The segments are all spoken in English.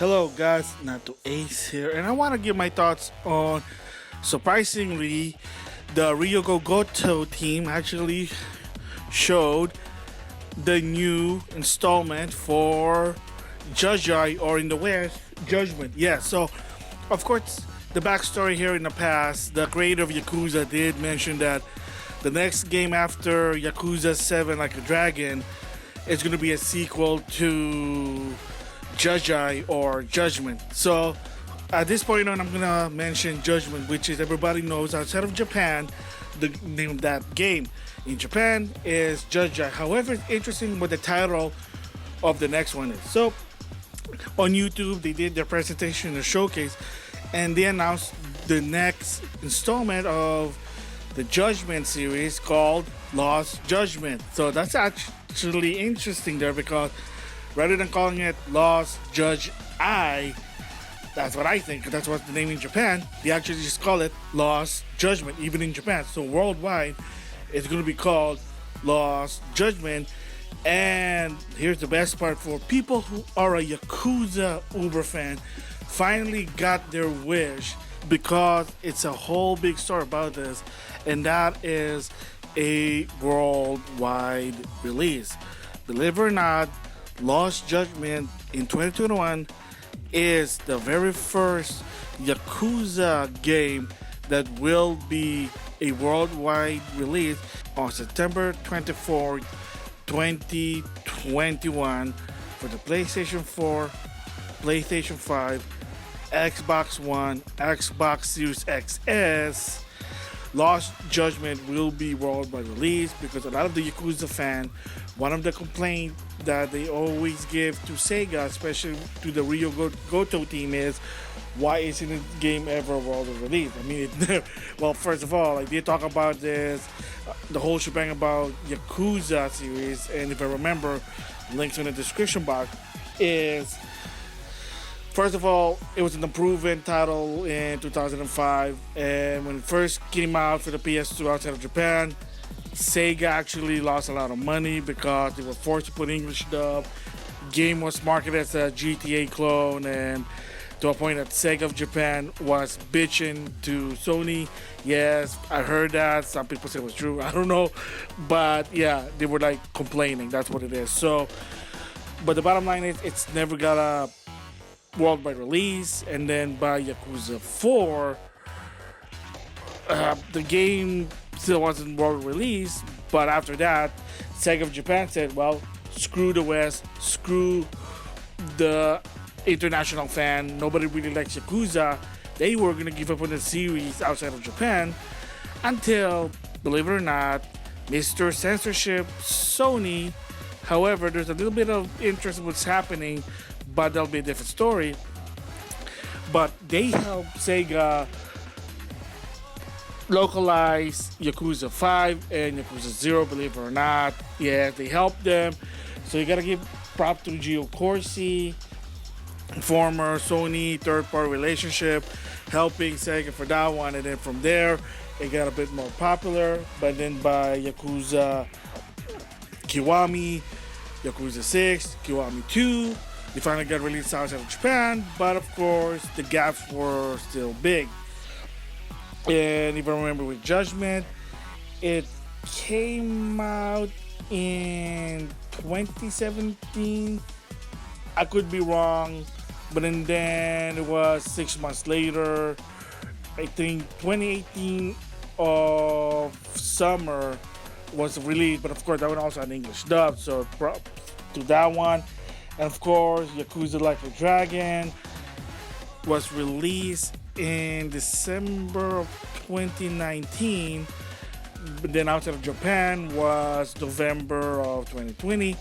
Hello guys, NautoAce here, and I want to give my thoughts on, surprisingly, the Ryogo Goto team actually showed the new installment for Judgment, or in the West, Judgment. Yeah, so of course the backstory here in the past, the creator of Yakuza did mention that the next game after Yakuza 7 Like a Dragon is going to be a sequel to Judgment or Judgment. So at this point on, I'm gonna mention Judgment, which is everybody knows outside of Japan, the name of that game. In Japan is Judgment. However, it's interesting what the title of the next one is. So on YouTube, they did their presentation, the showcase, and they announced the next installment of the Judgment series called Lost Judgment. So that's actually interesting there, because rather than calling it Lost Judge I, that's what I think, that's what's the name in Japan, they actually just call it Lost Judgment, even in Japan. So worldwide, it's going to be called Lost Judgment. And here's the best part: for people who are a Yakuza Uber fan, finally got their wish, because it's a whole big story about this, and that is a worldwide release. Believe it or not, Lost Judgment in 2021 is the very first Yakuza game that will be a worldwide release on September 24th, 2021 for the PlayStation 4, PlayStation 5, Xbox One, Xbox Series XS. Lost Judgment will be worldwide release, because a lot of the Yakuza fan, one of the complaints that they always give to Sega, especially to the Ryogo Goto team, is why isn't the game ever worldwide released? I mean, well, first of all, like, they talk about this, the whole shebang about Yakuza series, and if I remember, links in the description box, is, first of all, it was an unproven title in 2005, and when it first came out for the PS2 outside of Japan, Sega actually lost a lot of money because they were forced to put English dub. Game was marketed as a GTA clone, and to a point that Sega of Japan was bitching to Sony. Yes, I heard that. Some people say it was true. I don't know, but yeah, they were like complaining. That's what it is. So, but the bottom line is, it's never got a worldwide release. And then by Yakuza 4, the game still wasn't world release, but after that, Sega of Japan said, well, screw the West, screw the international fan, nobody really likes Yakuza. They were going to give up on the series outside of Japan until, believe it or not, Mr. Censorship, Sony. However, there's a little bit of interest in what's happening, but that'll be a different story. But they helped Sega localize Yakuza 5 and Yakuza 0, believe it or not. Yeah, they helped them. So you gotta give prop to Gio Corsi, former Sony third-party relationship, helping Sega for that one. And then from there, it got a bit more popular. But then by Yakuza Kiwami, Yakuza 6, Kiwami 2, they finally got released outside of Japan. But of course, the gaps were still big. And if I remember with Judgment, it came out in 2017. I could be wrong, but then it was 6 months later. I think 2018 of summer was released, but of course that one also had English dub, so to that one. And of course, Yakuza Like a Dragon was released in December of 2019, but then outside of Japan was November of 2020.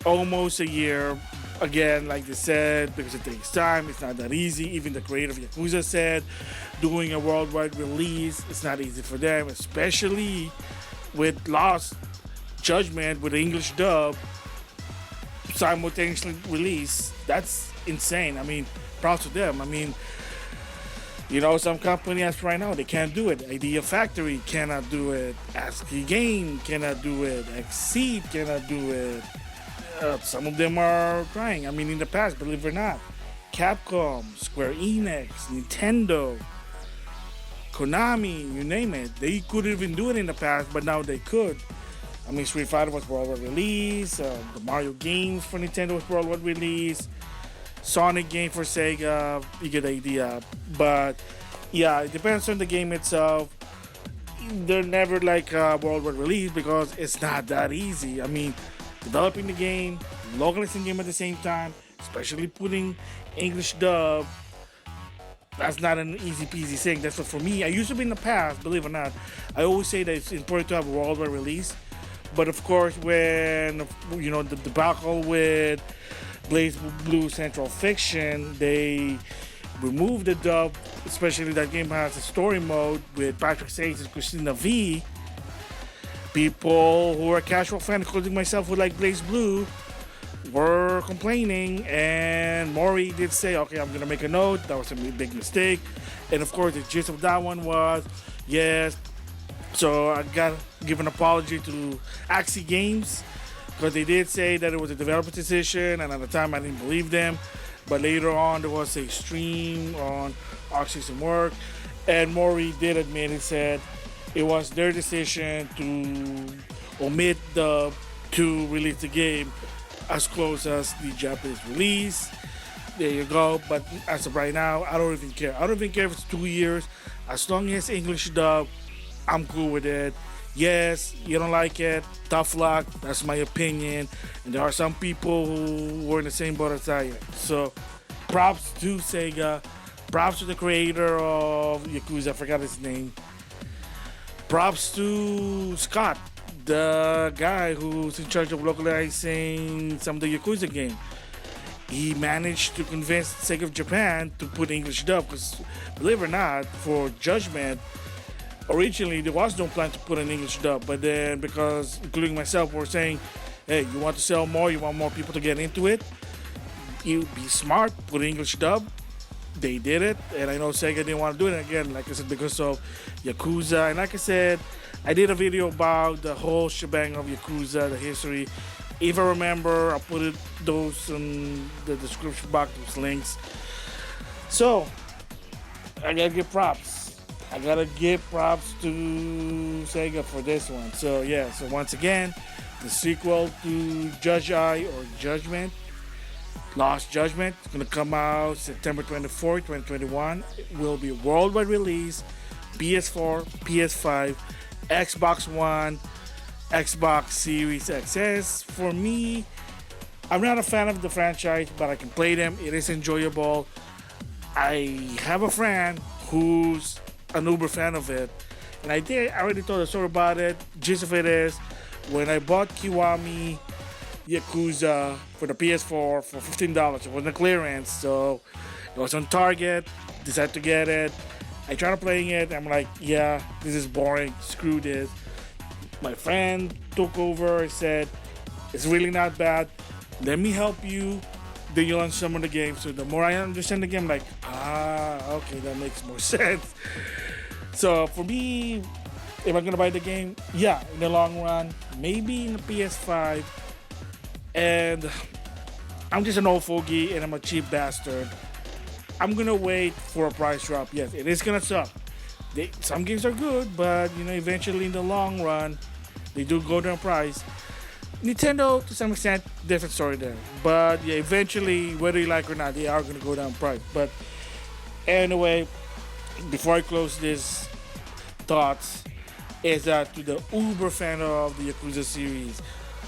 Almost a year. Again, like they said, because it takes time, it's not that easy. Even the creator of Yakuza said doing a worldwide release, it's not easy for them, especially with Lost Judgment with the English dub simultaneously release. That's insane. I mean, proud to them. I mean, you know, some company as right now, they can't do it. Idea Factory cannot do it. ASCII Game cannot do it. Exceed cannot do it. Some of them are trying. I mean, in the past, believe it or not. Capcom, Square Enix, Nintendo, Konami, you name it. They couldn't even do it in the past, but now they could. I mean, Street Fighter was worldwide release. The Mario games for Nintendo was worldwide release. Sonic game for Sega. You get the idea. But yeah, it depends on the game itself. They're never like worldwide release because it's not that easy. I mean, developing the game, localizing the game at the same time, especially putting English dub, that's not an easy peasy thing. That's what for me. I used to be in the past, believe it or not. I always say that it's important to have a worldwide release. But of course, when the debacle with Blaze Blue Central Fiction, they removed the dub. Especially that game has a story mode with Patrick Sayers and Christina V. People who are casual fans, including myself, who like Blaze Blue, were complaining, and Mori did say, okay, I'm gonna make a note, that was a big mistake. And of course the gist of that one was, yes, so I gotta give an apology to Axie Games, because they did say that it was a developer decision, and at the time I didn't believe them, but later on there was a stream on Axie's work, and Mori did admit, he said it was their decision to omit to release the game as close as the Japanese release. There you go. But as of right now, I don't even care. I don't even care if it's 2 years. As long as English dub, I'm cool with it. Yes, you don't like it, tough luck. That's my opinion. And there are some people who were in the same boat as I am. So props to Sega. Props to the creator of Yakuza. I forgot his name. Props to Scott, the guy who's in charge of localizing some of the Yakuza game. He managed to convince Sega of Japan to put English dub, because believe it or not, for Judgement, originally there was no plan to put an English dub, but then because, including myself, were saying, hey, you want to sell more, you want more people to get into it, you be smart, put English dub. They did it, and I know Sega didn't want to do it again, like I said, because of Yakuza. And like I said, I did a video about the whole shebang of Yakuza, the history. If I remember, I'll put those in the description box, those links. So, I gotta give props. I gotta give props to Sega for this one. So yeah, so once again, the sequel to Judgment, Lost Judgment, is going to come out September 24, 2021. It will be a worldwide release, PS4, PS5, Xbox One, Xbox Series XS. For me, I'm not a fan of the franchise, but I can play them. It is enjoyable. I have a friend who's an uber fan of it, and I already told a story about it. Gist of it is, when I bought Kiwami Yakuza for the PS4 for $15, it wasn't a clearance, so it was on Target. Decided to get it. I tried playing it. I'm like, yeah, this is boring. Screw this. My friend took over and said, it's really not bad. Let me help you. Then you'll learn some of the game. So the more I understand the game, I'm like, okay, that makes more sense. So for me, if I'm gonna buy the game, yeah, in the long run, maybe in the PS5. And I'm just an old fogey and I'm a cheap bastard. I'm gonna wait for a price drop. Yes, it is gonna suck. Some games are good, but eventually in the long run, they do go down price. Nintendo, to some extent, different story there. But yeah, eventually, whether you like it or not, they are gonna go down price. But anyway, before I close this thoughts, is that to the uber fan of the Yakuza series,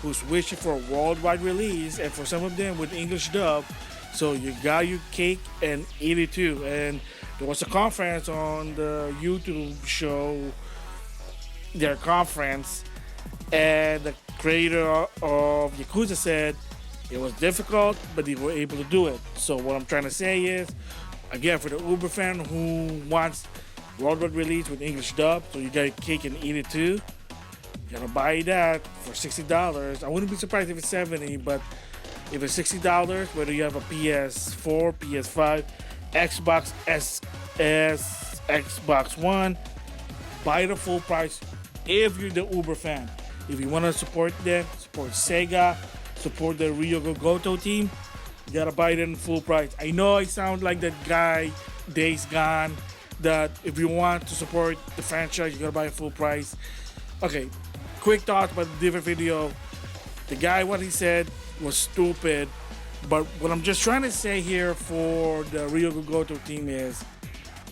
who's wishing for a worldwide release, and for some of them with English dub, so you got your cake and eat it too. And there was a conference on the YouTube show, their conference, and the creator of Yakuza said it was difficult, but they were able to do it. So what I'm trying to say is, again, for the uber fan who wants worldwide release with English dub, so you got your cake and eat it too, you gotta buy that for $60. I wouldn't be surprised if it's $70, but if it's $60, whether you have a PS4, PS5, Xbox S, Xbox One, buy the full price if you're the uber fan. If you want to support them, support Sega, support the Ryogo Goto team, You gotta buy it in full price. I know I sound like that guy, Days Gone, that if you want to support the franchise, you gotta buy it full price. Okay, quick thoughts about the different video. The guy, what he said was stupid, but what I'm just trying to say here for the Ryogo Goto team is,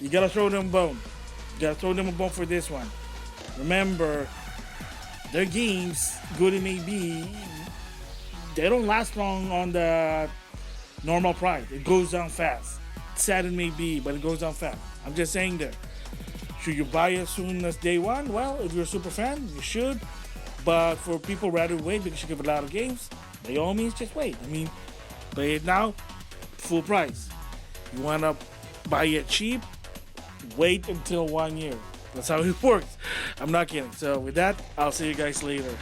you gotta throw them a bone. You gotta throw them a bone for this one. Remember, their games, good it may be, they don't last long on the normal price. It goes down fast. Sad it may be, but it goes down fast. I'm just saying that. Should you buy it as soon as day one? Well, if you're a super fan, you should. But for people rather wait because you give a lot of games, by all means, just wait. I mean, play it now, full price. You want to buy it cheap? Wait until 1 year. That's how it works. I'm not kidding. So with that, I'll see you guys later.